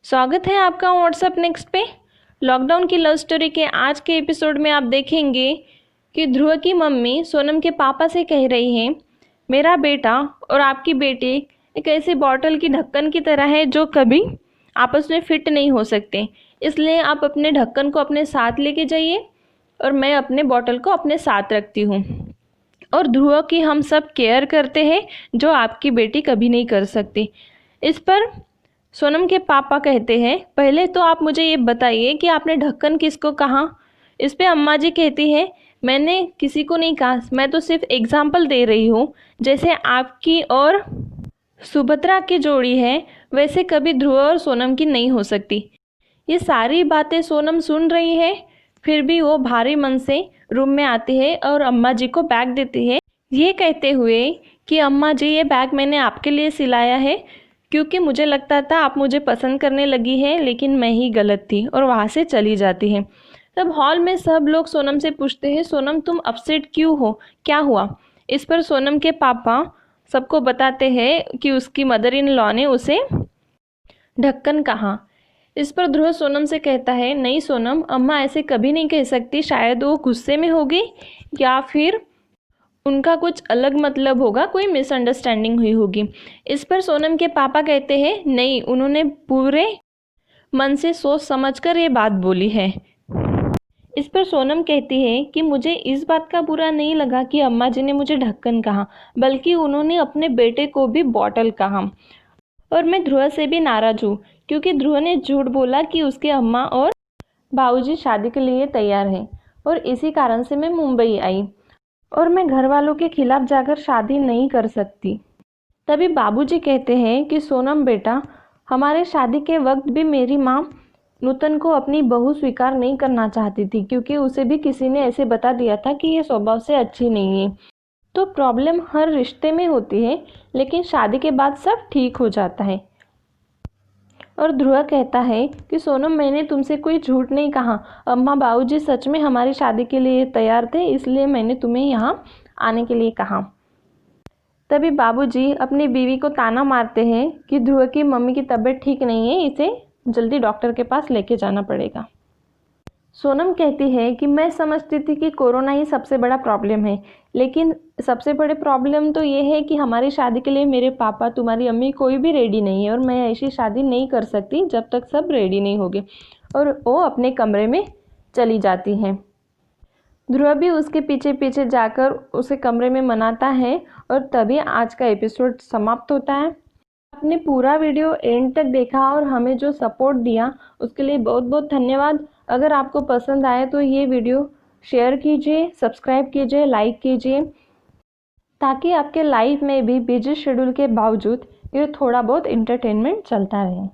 स्वागत है आपका व्हाट्सएप नेक्स्ट पे। लॉकडाउन की लव स्टोरी के आज के एपिसोड में आप देखेंगे कि ध्रुव की मम्मी सोनम के पापा से कह रही है, मेरा बेटा और आपकी बेटी एक ऐसी बॉटल की ढक्कन की तरह है जो कभी आपस में फिट नहीं हो सकते, इसलिए आप अपने ढक्कन को अपने साथ लेके जाइए और मैं अपने बॉटल को अपने साथ रखती हूँ। और ध्रुव की हम सब केयर करते हैं जो आपकी बेटी कभी नहीं कर सकती। इस पर सोनम के पापा कहते हैं, पहले तो आप मुझे ये बताइए कि आपने ढक्कन किसको कहा। इस पे अम्मा जी कहती है, मैंने किसी को नहीं कहा, मैं तो सिर्फ एग्जाम्पल दे रही हूँ। जैसे आपकी और सुभद्रा की जोड़ी है वैसे कभी ध्रुव और सोनम की नहीं हो सकती। ये सारी बातें सोनम सुन रही है, फिर भी वो भारी मन से रूम में आती है और अम्मा जी को बैग देती है, ये कहते हुए कि अम्मा जी ये बैग मैंने आपके लिए सिलाया है क्योंकि मुझे लगता था आप मुझे पसंद करने लगी है, लेकिन मैं ही गलत थी, और वहाँ से चली जाती है। तब हॉल में सब लोग सोनम से पूछते हैं, सोनम तुम अपसेट क्यों हो, क्या हुआ। इस पर सोनम के पापा सबको बताते हैं कि उसकी मदर इन लॉ ने उसे ढक्कन कहा। इस पर ध्रुव सोनम से कहता है, नहीं सोनम, अम्मा ऐसे कभी नहीं कह सकती, शायद वो गुस्से में होगी या फिर उनका कुछ अलग मतलब होगा, कोई मिसअंडरस्टैंडिंग हुई होगी। इस पर सोनम के पापा कहते हैं, नहीं, उन्होंने पूरे मन से सोच समझकर ये बात बोली है। इस पर सोनम कहती है कि मुझे इस बात का बुरा नहीं लगा कि अम्मा जी ने मुझे ढक्कन कहा, बल्कि उन्होंने अपने बेटे को भी बॉटल कहा। और मैं ध्रुव से भी नाराज हूँ क्योंकि ध्रुव ने झूठ बोला कि उसके अम्मा और बाबूजी शादी के लिए तैयार हैं, और इसी कारण से मैं मुंबई आई और मैं घर वालों के खिलाफ जाकर शादी नहीं कर सकती। तभी बाबूजी कहते हैं कि सोनम बेटा, हमारे शादी के वक्त भी मेरी माँ नूतन को अपनी बहू स्वीकार नहीं करना चाहती थी क्योंकि उसे भी किसी ने ऐसे बता दिया था कि ये स्वभाव से अच्छी नहीं है। तो प्रॉब्लम हर रिश्ते में होती है, लेकिन शादी के बाद सब ठीक हो जाता है। और ध्रुव कहता है कि सोनम, मैंने तुमसे कोई झूठ नहीं कहा, अम्मा बाबूजी सच में हमारी शादी के लिए तैयार थे, इसलिए मैंने तुम्हें यहाँ आने के लिए कहा। तभी बाबूजी अपनी बीवी को ताना मारते हैं कि ध्रुव की मम्मी की तबीयत ठीक नहीं है, इसे जल्दी डॉक्टर के पास लेके जाना पड़ेगा। सोनम कहती है कि मैं समझती थी कि कोरोना ही सबसे बड़ा प्रॉब्लम है, लेकिन सबसे बड़े प्रॉब्लम तो ये है कि हमारी शादी के लिए मेरे पापा, तुम्हारी अम्मी, कोई भी रेडी नहीं है, और मैं ऐसी शादी नहीं कर सकती जब तक सब रेडी नहीं होंगे। और वो अपने कमरे में चली जाती हैं। ध्रुव भी उसके पीछे पीछे जाकर उसे कमरे में मनाता है, और तभी आज का एपिसोड समाप्त होता है। आपने पूरा वीडियो एंड तक देखा और हमें जो सपोर्ट दिया उसके लिए बहुत बहुत धन्यवाद। अगर आपको पसंद आए तो ये वीडियो शेयर कीजिए, सब्सक्राइब कीजिए, लाइक कीजिए, ताकि आपके लाइफ में भी बिजी शेड्यूल के बावजूद ये थोड़ा बहुत एंटरटेनमेंट चलता रहे।